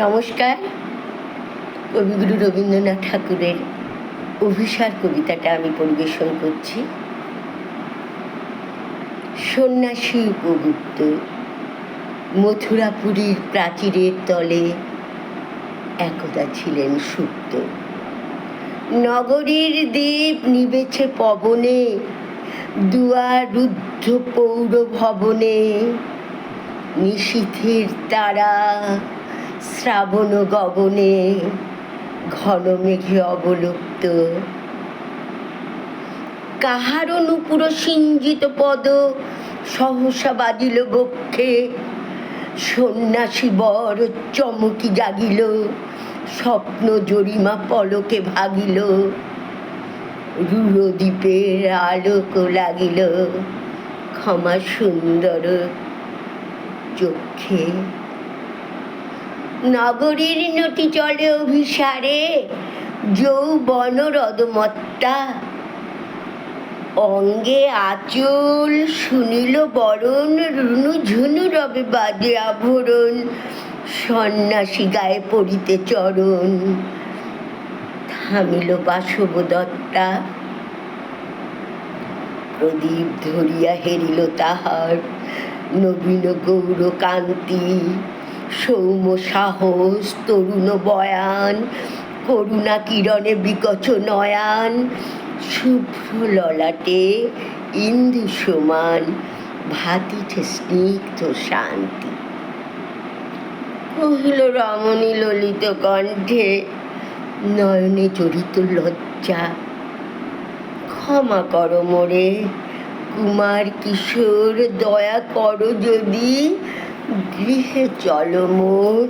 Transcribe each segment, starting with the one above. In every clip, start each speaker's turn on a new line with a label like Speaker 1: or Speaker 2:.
Speaker 1: নমস্কার। কবিগুরু রবীন্দ্রনাথ ঠাকুরের অভিসার কবিতাটা আমি পরিবেশন করছি। সন্ন্যাসী উপগুপ্ত মথুরাপুরীর প্রাচীরের তলে একদা ছিলেন সুপ্ত। নগরীর দ্বীপ নিবেছে পবনে, দুয়ার রুদ্ধ পৌর ভবনে, নিশীথের তারা শ্রাবণ গগনে, ঘন মেঘে অবলুপ্ত। কাহারও নূপুর সিঞ্জিত পদ সহসা বাজিল বক্ষে, সন্ন্যাসী বর চমকি জাগিল, স্বপ্ন জরিমা পলকে ভাগিল, রুড়ো দ্বীপের আলোক লাগিল ক্ষমা সুন্দর চক্ষে। নগরীর নটি চলে অভিসারে, যৌবন রদমত্তা, অঙ্গে আঁচল শুনিল বরণ, রুনু ঝুনু রবে বাজে আভরণ, সন্ন্যাসী গায়ে পড়িতে চরণ, থামিল বাসব দত্তা, প্রদীপ ধরিয়া হেরিল তাহার নবীন গৌর কান্তি, সৌম্য সাহস তরুণ বয়ান, করুণা কিরণে বিকচ নয়ান, শুভ্র ললাটে ইন্দু সমান, ভাতিছে স্নিগ্ধ শান্তি। কহিল রমণী ললিত কণ্ঠে, নয়নে চরিত লজ্জা, ক্ষমা করো মোরে কুমার কিশোর, দয়া করো যদি গৃহে চলো মোর।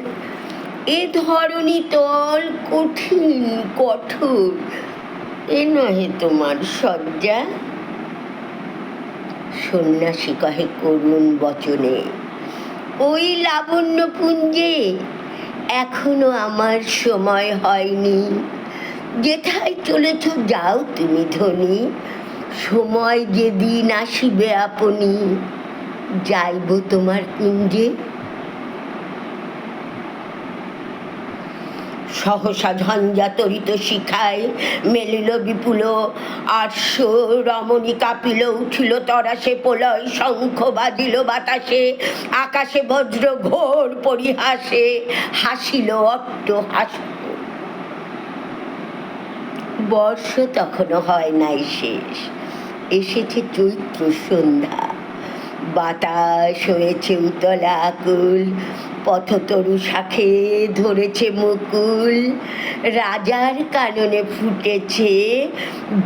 Speaker 1: এ ধরণী তল কঠিন কঠোর, এ নহে তোমার শয্যা। সন্ন্যাসী কহে করুণ বচনে, ওই লাবণ্য পুঞ্জে এখনো আমার সময় হয়নি, যেথায় চলেছ যাও তুমি ধনী, সময় যেদিন আসিবে আপনি, যাইব তোমার কুঞ্জে। সহসা ঝঞ্ঝা তরিত শিখায় মেলিল বিপুল আর্শ, রমণী কাঁপিল উঠিল তরাসে, প্রলয় শঙ্খ বাজিল বাতাসে, আকাশে বজ্র ঘোর পরিহাসে, হাসিল অট্ট হাস। বর্ষ তখনও হয় নাই শেষ, এসেছে চৈত্র সন্ধ্যা, বাতাস হয়েছে উতলা আকুল, পথতরু শাখে ধরেছে মুকুল, রাজার কাননে ফুটেছে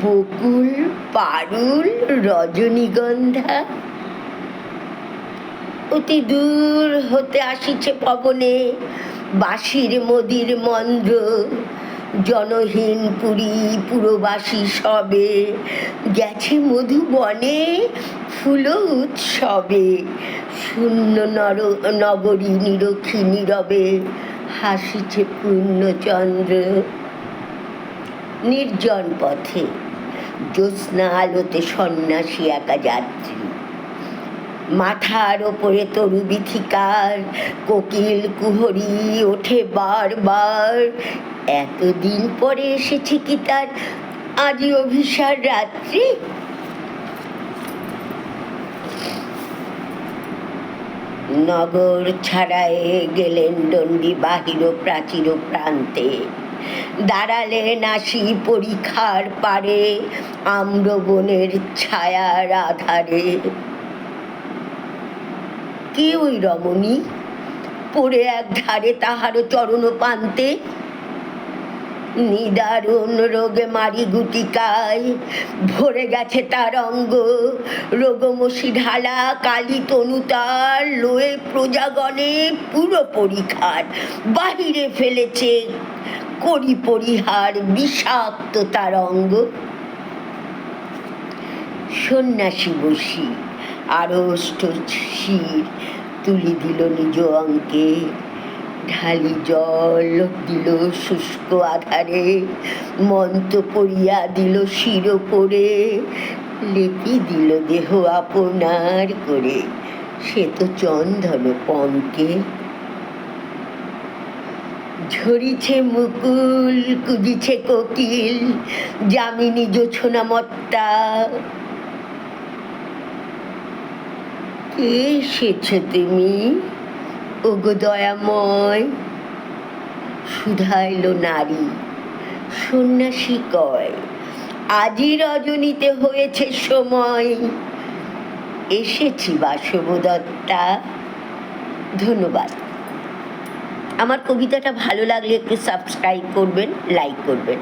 Speaker 1: বকুল পারুল রজনীগন্ধা। অতি দূর হতে আসিছে পবনে বাঁশির মদির মন্দ্র, জনহীন পুরী পুরবাসী সবে গেছে মধুবনে ফুল উৎসবে, শূন্য নগরী নিরক্ষী নীরবে হাসিছে পূর্ণচন্দ্র। নির্জন পথে জ্যোৎস্না আলোতে সন্ন্যাসী একা যাত্রী, মাথার ওপরে তরু বিথিকার, কোকিল কুহরি ওঠে বারবার, এতদিন পরে এসেছে কি তার আজই অভিসার রাত্রি। নগর ছাড়ায়ে গেলেন দণ্ডী বাহির প্রাচীর প্রান্তে, দাঁড়ালেন আসি পরিখার পারে আম্রবনের ছায়ার আধারে। কে ওই রমণী পড়ে এক ধারে তাহারও চরণ পান্তে, নিদারুণ রোগে মারি গুটিকায় ভরে গেছে তার অঙ্গ, রোগমসি ঢালা কালী তনু তার, লোয়ে প্রজাগণে পুরো পরিখার, বাহিরে ফেলেছে করি পরিহার বিষাক্ত তার অঙ্গ। সন্ন্যাসী বসি আড়ষ্ট শির তুলি দিল নিজ অঙ্কে, ঢালি জল দিল শুষ্ক আধারে, মন্ত্র পড়িয়া দিল শির পরে, লেপি দিল দেহ আপনার করে, সে তো চন্দন পঙ্কে। ঝরিছে মুকুল কুজিছে কোকিল যামিনী জোছনা মত্তা। কে এসেছো তুমি ওগো দয়াময়? শুধাইল নারী সন্ন্যাসী কয়, আজি রজনীতে হয়েছে সময়, এসেছি বাসবদত্তা। ধন্যবাদ। আমার কবিতাটা ভালো লাগলে একটু সাবস্ক্রাইব করবেন, লাইক করবেন।